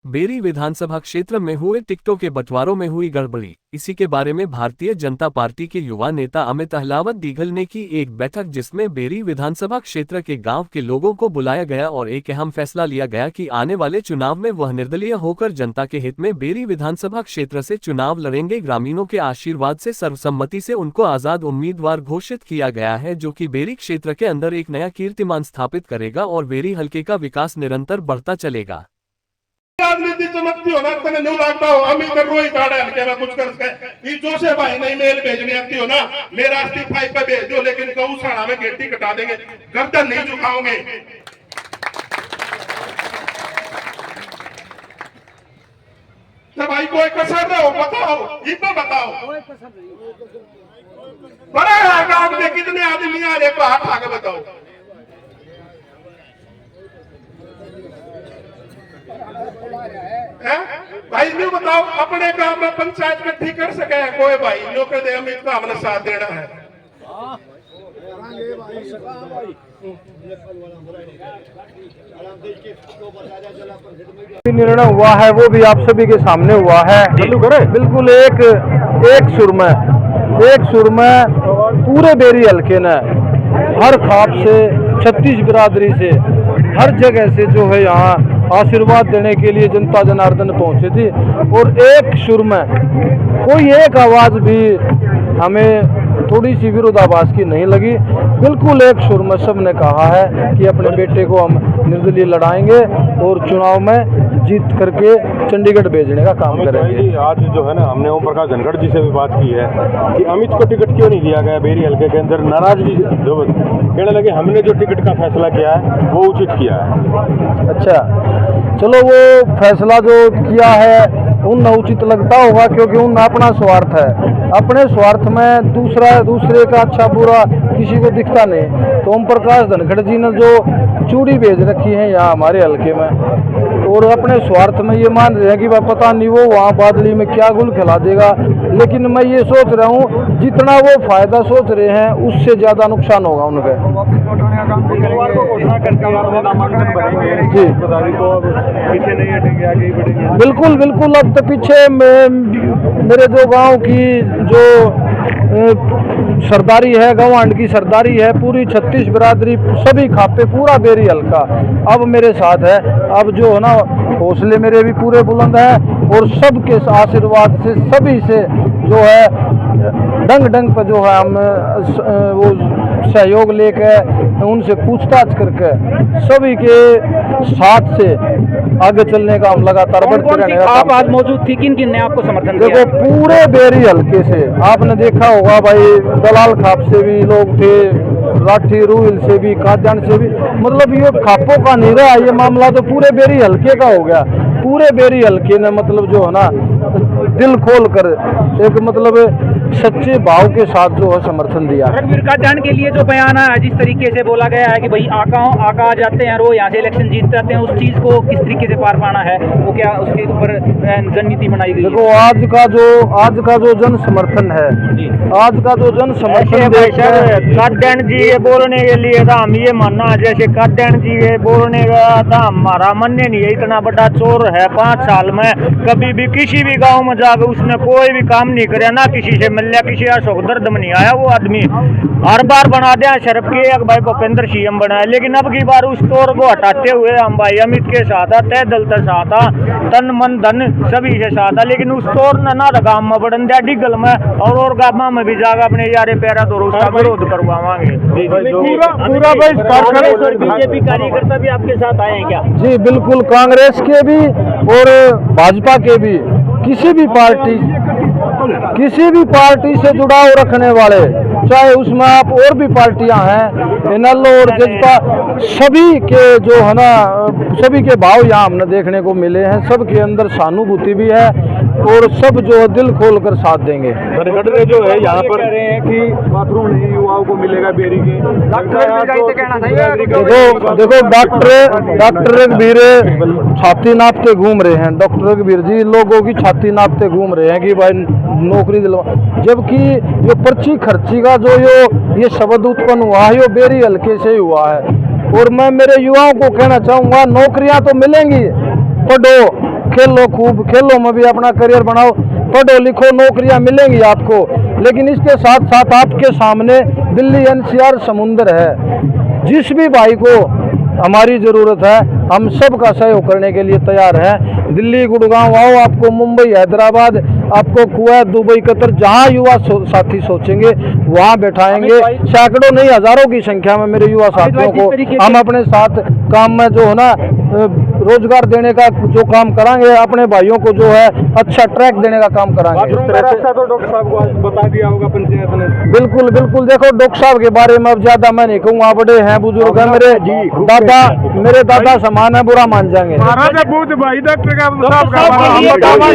Berry विधानसभा क्षेत्र में हुए टिकटों के बंटवारों में हुई गड़बड़ी। इसी के बारे में भारतीय जनता पार्टी के युवा नेता अमित अहलावत दीघल ने की एक बैठक, जिसमें बेरी विधानसभा क्षेत्र के गांव के लोगों को बुलाया गया और एक अहम फैसला लिया गया कि आने वाले चुनाव में वह निर्दलीय होकर जनता के हित में बेरी विधानसभा क्षेत्र से चुनाव लड़ेंगे। ग्रामीणों के आशीर्वाद से सर्वसम्मति से उनको आजाद उम्मीदवार घोषित किया गया है, जो कि बेरी क्षेत्र के अंदर एक नया कीर्तिमान स्थापित करेगा और बेरी हलके का विकास निरंतर बढ़ता चलेगा। राजनीति चमकती हो ना तने न्यू लागता हो अमी कर रोई काड़ा हल्के में कुछ कर सके ये जोशे भाई नहीं मेल भेजनी आती हो ना मेरा इस्तीफा पे भेज दो, लेकिन गौशाला में गेटी कटा देंगे, गर्दन नहीं झुकाओगे। तो भाई कोई कसर ना हो बताओ, ये तो बताओ बड़ा गांव में कितने आदमी आ रहे को हाथ आगे बताओ। भाई न्यू बताओ अपने काम में पंचायत इकट्ठी कर सके कोई भाई न्यू कर दे, अमित का हमने साथ देना है। निर्णय हुआ है वो भी आप सभी के सामने हुआ है, बिल्कुल एक सुर में पूरे बेरी हल्के ने हर खाप से 36 बिरादरी से हर जगह से जो है यहाँ आशीर्वाद देने के लिए जनता जनार्दन पहुंचे थी और एक सुर में कोई एक आवाज भी हमें थोड़ी सी विरोधाभास की नहीं लगी। बिल्कुल एक सुर में सब ने कहा है कि अपने बेटे को हम निर्दलीय लड़ाएंगे और चुनाव में जीत करके चंडीगढ़ भेजने का काम करेंगे। आज जो है ना हमने ओम प्रकाश धनखड़ जी से भी बात की है कि अमित को टिकट क्यों नहीं दिया गया बेरी हल्के के अंदर, नाराजगी जो कहने लगे हमने जो टिकट का फैसला किया है वो उचित किया है। अच्छा चलो, वो फैसला जो किया है उन उचित लगता होगा क्योंकि उन अपना स्वार्थ है, अपने स्वार्थ में दूसरे का अच्छा बुरा किसी को दिखता नहीं। तो ओम प्रकाश धनखड़ जी ने जो चूड़ी भेज रखी है यहाँ हमारे हल्के में और अपने स्वार्थ में ये मान रहे हैं कि वह पता नहीं वो वहाँ बादली में क्या गुल खिला देगा, लेकिन मैं ये सोच रहा हूँ जितना वो फायदा सोच रहे हैं उससे ज्यादा नुकसान होगा उनका। जी बिल्कुल बिल्कुल, अब तो पीछे मेरे जो गांव की जो सरदारी है, गवांड की सरदारी है, पूरी 36 बिरादरी सभी खापे पूरा बेरी हल्का अब मेरे साथ है। अब जो है ना हौसले मेरे भी पूरे बुलंद हैं और सबके आशीर्वाद से सभी से जो है डंग पर जो है हम वो सहयोग लेकर उनसे पूछताछ करके सभी के साथ से आगे चलने का हम लगातार बढ़ते रहने का। आप आज मौजूद थी, किन ने आपको समर्थन दिया? देखो पूरे बेरी हल्के से आपने देखा होगा भाई, दलाल खाप से भी लोग थे, लाठी रूल से भी, काद्यान से भी, मतलब ये खापों का नहीं रहा ये मामला, तो पूरे बेरी हल्के का हो गया। पूरे बेरी हल्के ने मतलब जो है ना दिल खोल कर एक मतलब सच्चे भाव के साथ जो है समर्थन दिया। रणवीर काद्यान के लिए जो बयान है जिस तरीके से बोला गया है कि भाई आका आ जाते हैं और वो यहाँ से इलेक्शन जीत जाते हैं, उस चीज को किस तरीके से पार पाना है, वो क्या उसके ऊपर रणनीति बनाई गई? देखो आज का जो जन समर्थन है, आज का जो जन समर्थन काद्यान जी ये बोलने के लिए था, हम ये मानना जैसे काद्यान जी ये बोलने का था हमारा मानने नहीं है, इतना बड़ा चोर है 5 साल में कभी भी किसी भी गांव में जाकर उसने कोई भी काम नहीं करे, ना किसी से मिल लिया, किसी अशोक दर्द में नहीं आया। वो आदमी हर बार बना दिया शरफ के एक भाई भूपेंद्र सीएम बनाया, लेकिन अब की बार उस तौर को हटाते हुए हम भाई अमित के साथ तय दल के साथ तन मन धन सभी के साथ, लेकिन उस तौर ने ना गांव में बढ़न दिया डिगल में और गांव में भी जाकर अपने यारे पैरा तो उसका विरोध करवावांगे। पूरा बीजेपी कार्यकर्ता भी आपके साथ आए हैं क्या? जी बिल्कुल, कांग्रेस के भी और भाजपा के भी, किसी भी पार्टी से जुड़ाव रखने वाले, चाहे उसमें आप और भी पार्टियां हैं, इनेलो और जजपा, सभी के जो है ना सभी के भाव यहाँ हमने देखने को मिले हैं। सबके अंदर सहानुभूति भी है और सब जो है दिल खोल कर साथ देंगे। जो है यहाँ पर रहे हैं कि बाथरूम नहीं युवाओं को मिलेगा बेरी के, देखो डॉक्टर रघुवीर छाती नापते घूम रहे हैं, डॉक्टर रघुवीर जी लोगों की छाती नापते घूम रहे हैं कि भाई नौकरी दिलवा, जबकि ये पर्ची खर्ची का जो ये शब्द उत्पन्न हुआ है ये बेरी हल्के से हुआ है। और मैं मेरे युवाओं को कहना चाहूँगा, नौकरियां तो मिलेंगी, पढ़ो, खेलो खूब, खेलों में भी अपना करियर बनाओ, पढ़ो लिखो, नौकरियां मिलेंगी आपको। लेकिन इसके साथ साथ आपके सामने दिल्ली एनसीआर समुंदर है। जिस भी भाई को हमारी ज़रूरत है, हम सबका सहयोग करने के लिए तैयार हैं। दिल्ली, गुड़गांव आओ, आपको मुंबई, हैदराबाद, आपको कुवैत, दुबई, कतर, जहां युवा साथी सोचेंगे वहां बैठाएंगे। सैकड़ों नहीं, हजारों की संख्या में मेरे युवा साथियों को हम अपने साथ काम में जो है ना रोजगार देने का जो काम कराएंगे, अपने भाइयों को जो है अच्छा ट्रैक देने का काम कराएंगे। तो डॉक्टर साहब को आज बता दिया होगा पंचायत ने। बिल्कुल बिल्कुल, देखो डॉक्टर साहब के बारे में अब ज्यादा मैं नहीं कहूँगा, बड़े हैं, बुजुर्ग हैं, मेरे दादा समान है, बुरा मान जाएंगे।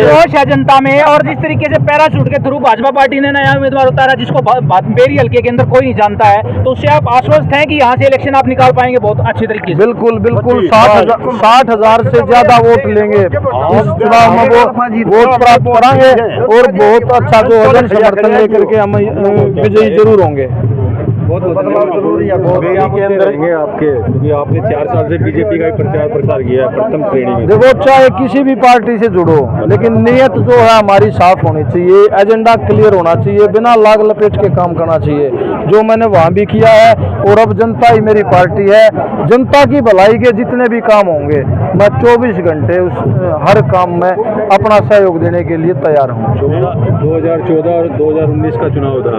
जोश है जनता में, और जिस तरीके से पैराशूट के थ्रू भाजपा पार्टी ने नया उम्मीदवार उतारा जिसको बेरी हल्के के अंदर कोई नहीं जानता है, तो उससे आप आश्वस्त हैं कि यहाँ से इलेक्शन आप निकाल पाएंगे बहुत अच्छे तरीके से? बिल्कुल बिल्कुल, 60,000 से ज्यादा वोट लेंगे इस चुनाव में, वो वोट प्राप्त कराएंगे और बहुत अच्छा जो जन समर्थन लेकर के हम विजयी जरूर होंगे। बेरी के अंदर रहेंगे आपके, क्योंकि आपने 4 साल से बीजेपी का ही प्रचार प्रसार किया है प्रथम श्रेणी में। देखो, चाहे किसी भी पार्टी से जुड़ो, लेकिन नियत जो है हमारी साफ होनी चाहिए, एजेंडा क्लियर होना चाहिए, बिना लाग लपेट के काम करना चाहिए, जो मैंने वहाँ भी किया है। और अब जनता ही मेरी पार्टी है, जनता की भलाई के जितने भी काम होंगे मैं 24 घंटे उस हर काम में अपना सहयोग देने के लिए तैयार हूँ। 2014 और 2019 का चुनाव था,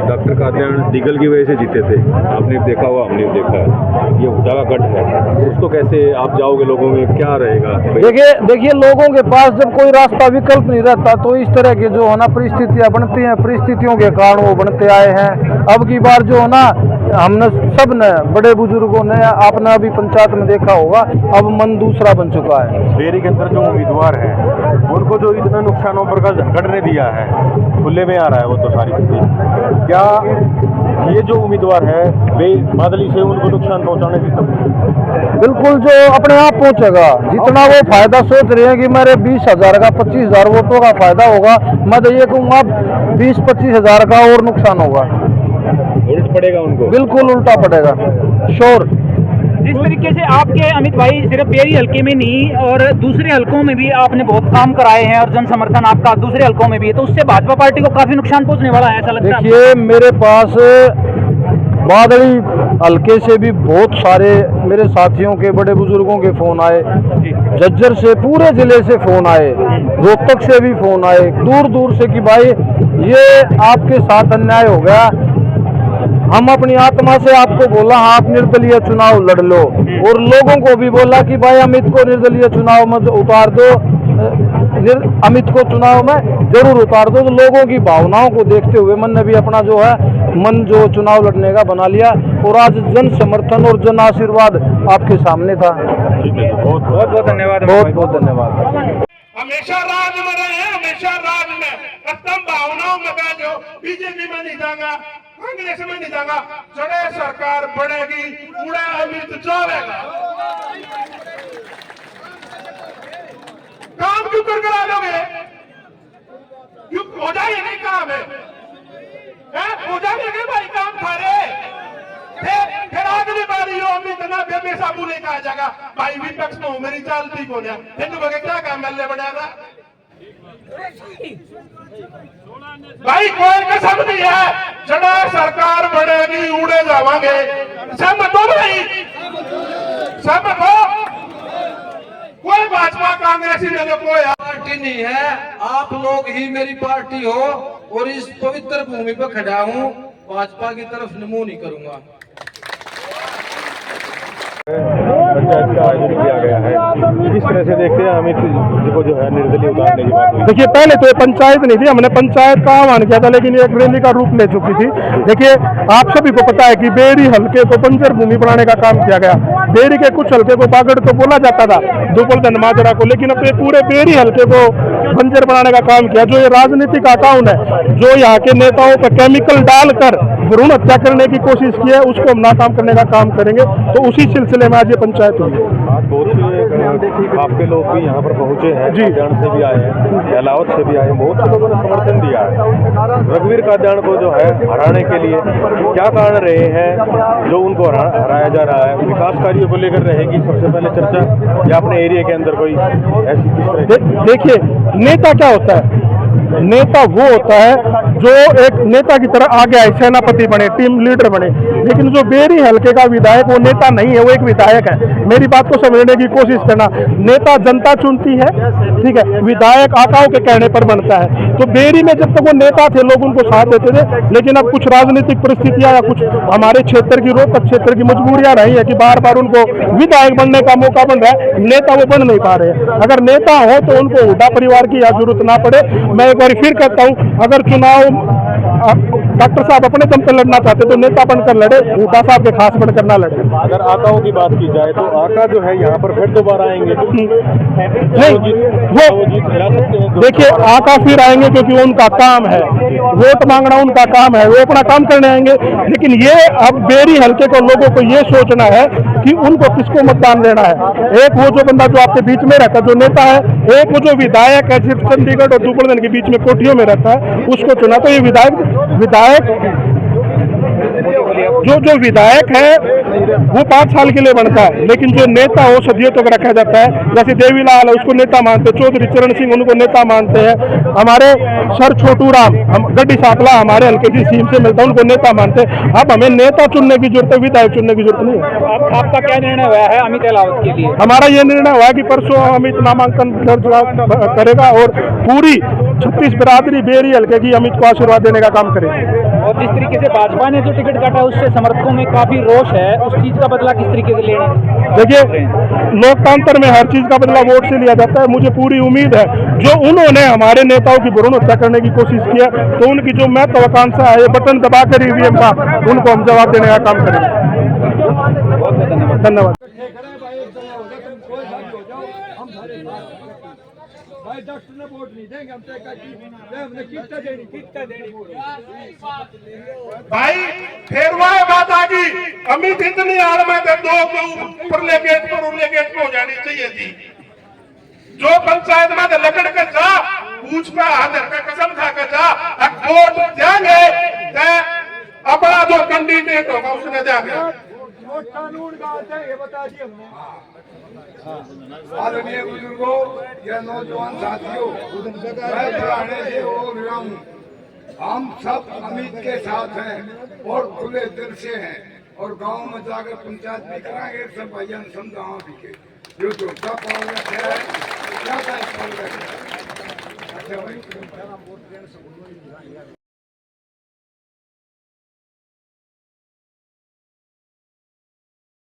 डॉक्टर कात्यायन डीगल की वजह से जीते थे, आपने देखा हुआ, हमने भी देखा है। ये हुड्डा का गढ़ है, उसको कैसे आप जाओगे, लोगों में क्या रहेगा? देखिए लोगों के पास जब कोई रास्ता विकल्प नहीं रहता तो इस तरह के जो है ना परिस्थितियां बनती हैं, परिस्थितियों के कारण वो बनते आए हैं। अब की बार जो है ना हमने सब ने, बड़े बुजुर्गों ने, आपने अभी पंचायत में देखा होगा, अब मन दूसरा बन चुका है। बेरी के अंदर जो उम्मीदवार है उनको जो इतना नुकसानों पर का झंझट ने दिया है, खुले में आ रहा है वो तो सारी चीजें, क्या ये जो उम्मीदवार है वे बादली से उनको नुकसान पहुंचाने की बिल्कुल, जो अपने आप पहुंचेगा, जितना वो फायदा सोच रहे हैं कि मेरे 20,000 का 25,000 वोटों का फायदा होगा, मैं तो ये कहूँगा 20-25 हज़ार का और नुकसान होगा, उल्ट पड़ेगा उनको। बिल्कुल उल्टा पड़ेगा, श्योर। जिस तरीके से आपके अमित भाई सिर्फ बेरी हल्के में नहीं और दूसरे हल्कों में भी आपने बहुत काम कराए हैं और जन समर्थन आपका दूसरे हल्कों में भी है, तो उससे भाजपा पार्टी को काफी नुकसान पहुंचने वाला है, ऐसा लगता है? देखिए, मेरे पास बादली हल्के से भी बहुत सारे मेरे साथियों के, बड़े बुजुर्गों के फोन आए, झज्जर से, पूरे जिले से फोन आए, रोहतक से भी फोन आए, दूर दूर से कि भाई ये आपके साथ अन्याय हो गया, हम अपनी आत्मा से आपको बोला हाँ आप निर्दलीय चुनाव लड़ लो, और लोगों को भी बोला कि भाई अमित को निर्दलीय चुनाव में उतार दो, अमित को चुनाव में जरूर उतार दो। तो लोगों की भावनाओं को देखते हुए मन ने भी अपना जो है मन जो चुनाव लड़ने का बना लिया, और आज जन समर्थन और जन आशीर्वाद आपके सामने था। बहुत बहुत धन्यवाद, बहुत बहुत धन्यवाद। हमेशा राज में रहे, हमेशा राज में खत्म भावनाओं में कह दो, बीजेपी में नहीं जाऊंगा, कांग्रेस में नहीं जाऊंगा, जड़े सरकार बढ़ेगी उड़ा अमित जाएगा। काम क्यों कर करा लोगे? क्यों हो जाएगा? नहीं काम है, हो जाएगा भाई काम थारे। फिर अगली बारी यो अमित ना बेबेसा बोले कहा जाएगा भाई विपक्ष में मेरी चलती को ना हिंदू बगे क्या काम मिलने बनेगा भाई? कोई कसम नहीं है, जड़ा सरकार बढ़ेगी उड़े जावांगे, सहमत हो भाई? सहमत हो? कोई भाजपा कांग्रेसी नहीं, कोई पार्टी नहीं है, आप लोग ही मेरी पार्टी हो, और इस पवित्र भूमि पर खड़ा हूँ, भाजपा की तरफ मुंह नहीं करूंगा। पंचायत का आयोजन किया गया है, किस तरह से देखते हैं अमित जी को जो है निर्दलीय उतारने की बात हुई? देखिए, पहले तो ये पंचायत नहीं थी, हमने पंचायत का आह्वान किया था, लेकिन एक रैली का रूप ले चुकी थी। देखिए, आप सभी को पता है कि बेरी हल्के को बंजर भूमि बनाने का काम किया गया। बेरी के कुछ हल्के को बागड़ तो बोला जाता था, दुपल धनमाजरा को, लेकिन अब ये पूरे बेरी हल्के को बंजर बनाने का काम किया। जो ये राजनीतिक अकाउंट है, जो यहाँ के नेताओं पर केमिकल डालकर भ्रूण हत्या करने की कोशिश की है, उसको हम नाकाम करने का काम करेंगे। तो उसी सिलसिले में आज ये पंचायत पंचायत हुई है। आज बहुत से आपके लोग भी यहाँ पर पहुँचे हैं, काद्यान से भी आए हैं, कैलावत से भी आए हैं, बहुत से लोगों ने समर्थन दिया है रघुवीर काद्यान को जो है हराने के लिए। क्या कारण रहे हैं जो उनको हराया जा रहा है? विकास कार्यों को लेकर रहेगी सबसे पहले चर्चा, या अपने एरिया के अंदर कोई ऐसी किस तरह? देखिए, नेता क्या होता है? नेता वो होता है जो एक नेता की तरह आगे आए, सेनापति बने, टीम लीडर बने। लेकिन जो बेरी हल्के का विधायक वो नेता नहीं है, वो एक विधायक है। मेरी बात को समझने की कोशिश करना। नेता जनता चुनती है, ठीक है, विधायक आकाओं के कहने पर बनता है। तो बेरी में जब तक वो नेता थे लोग उनको साथ देते थे, लेकिन अब कुछ राजनीतिक परिस्थितियां या कुछ हमारे क्षेत्र की रोहतक क्षेत्र की मजबूरियां रही है कि बार बार उनको विधायक बनने का मौका बन रहा है, नेता वो बन नहीं पा रहे। अगर नेता हो तो उनको हुड्डा परिवार की या जरूरत ना पड़े। मैं एक बार फिर कहता हूं, अगर चुनाव डॉक्टर साहब अपने दम पे लड़ना चाहते तो नेता बनकर लड़े, हुड्डा साहब के खास बनकर ना लड़े। अगर आकाओं की बात की जाए तो आका जो है यहाँ पर फिर दोबारा आएंगे, नहीं वो जीत दिला सकते हैं। देखिए, आका फिर आएंगे क्योंकि वो उनका काम है, वोट मांगना उनका काम है, वो अपना काम करने आएंगे। लेकिन ये अब बेरी हल्के को लोगों को ये सोचना है कि उनको किसको मतदान देना है। एक वो जो बंदा जो आपके बीच में रहता है जो नेता है, एक वो जो विधायक है सिर्फ चंडीगढ़ और दुबड़न के बीच में कोठियों में रहता है, उसको चुना। तो ये विधायक जो विधायक है वो 5 साल के लिए बनता है, लेकिन जो नेता हो सदियों तक रखा जाता है। जैसे देवीलाल है उसको नेता मानते हैं, चौधरी चरण सिंह उनको नेता मानते हैं, हमारे सर छोटू राम गड्डी साकला हमारे हल्के की सीम से मिलता है, उनको नेता मानते हैं। अब हमें नेता चुनने की जरूरत है, विधायक चुनने की जरूरत नहीं है। आपका क्या निर्णय हुआ है अमित अहलावत के लिए? हमारा ये निर्णय हुआ है कि परसों अमित नामांकन दर्ज करेगा और पूरी 36 बिरादरी बेरी हल्के की अमित को आशीर्वाद देने का काम करेगी। और जिस तरीके से भाजपा ने जो टिकट काटा उससे समर्थकों में काफी रोष है, उस चीज का बदला किस तरीके से लेने? देखिए, लोकतंत्र में हर चीज का बदला वोट से लिया जाता है। मुझे पूरी उम्मीद है जो उन्होंने हमारे नेताओं की भ्रूण हत्या करने की कोशिश की है, तो उनकी जो महत्वाकांक्षा है, ये बटन दबाकर ईवीएम का, उनको हम जवाब देने का काम करेंगे। धन्यवाद। भाई फिर वह बात आ गई, अमित इतनी आड़ में थे, 2 के ऊपर ले गेट पर उरले गेट पे हो जानी चाहिए थी। जो पंचायत में लकड़ के जा, पूछ पे हाथ रख कसम खा के जा, वोट देंगे अपना जो कैंडिडेट होगा उसने देंगे। कानून का अर्थ है ये बता दिए हमने। आदरणीय बुजुर्गों या नौजवान साथियों, मैं पुराने से हो गया हूँ। हम सब अमित के साथ हैं और खुले दिल से हैं और गांव में जाकर पंचायत भी कराएंगे, सब भाइयों समझाओ भी के जो क्या कांग्रेस है, क्या कांग्रेस है। अच्छा भाई